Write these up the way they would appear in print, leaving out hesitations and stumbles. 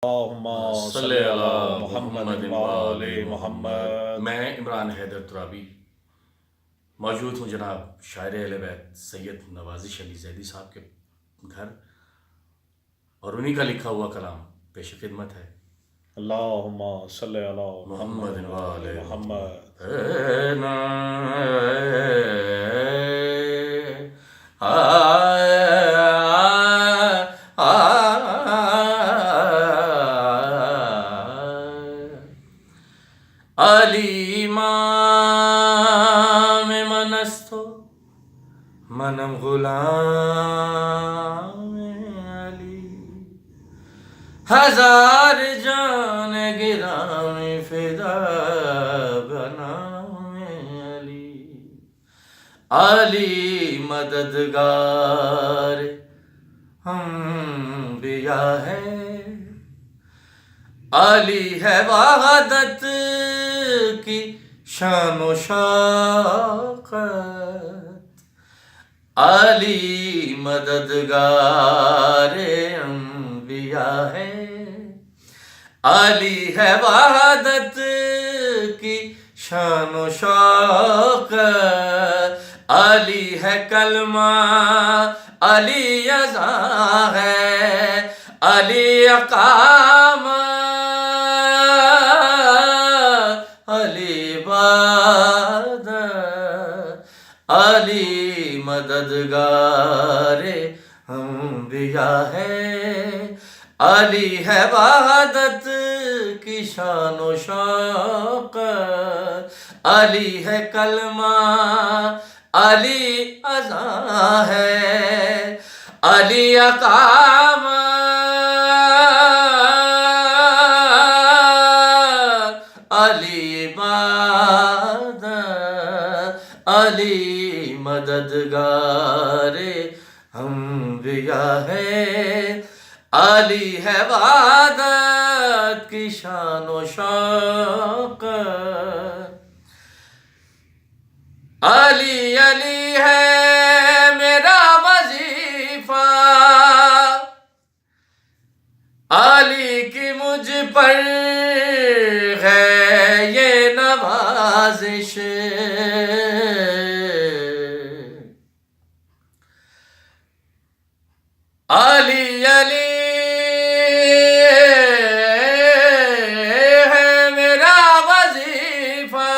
اللہم صلی علی محمد وآل محمد۔ میں عمران حیدر ترابی موجود ہوں جناب شاعر اہل بیت سید نوازش علی زیدی صاحب کے گھر، اور انہی کا لکھا ہوا کلام پیش خدمت ہے۔ اللہم صلی علی محمد وآل محمد۔ علی امام من است و منم غلام علی، ہزار جان گرامی فدا بنام علی۔ علی مددگار انبیاء ہے، علی ہے وحدت کی شان و شوقت، علی مددگار انبیاء ہے، علی ہے وحدت کی شان و شوقت، علی ہے کلمہ علی اذاں ہے، علی اقام علی عبادت، علی مددگار انبیاء ہے، علی ہے وحدت کی شان و شوقت، علی ہے کلمہ علی اذاں ہے، علی اقام علی عبادت، علی مددگار انبیاء ہے، علی ہے وحدت کی شان و شوقت، علی علی ہے میرا وظیفہ، علی کی مجھ پر ہے یہ نوازش، علی علی ہے میرا وظیفہ،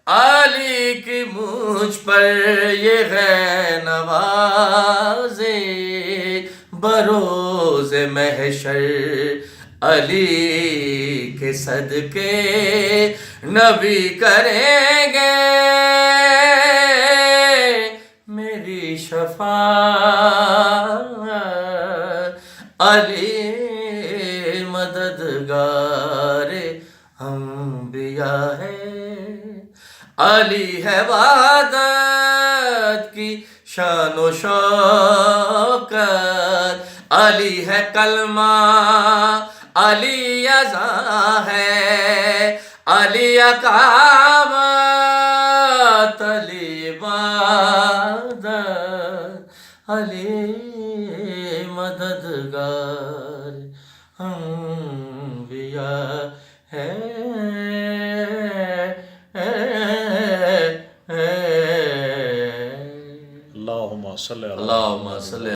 علی کی مجھ پر یہ ہے نوازش، بروز محشر علی کے صدقے نبی کریں گے میری شفاعت، علی مددگار انبیاء ہے، علی ہے وحدت کی شان و شوقت، علی ہے کلمہ علی اذاں ہے، علی اقامت علی عبادت، علی مددگار انبیاء ہے۔ اللہم صلی علی اللہم صلی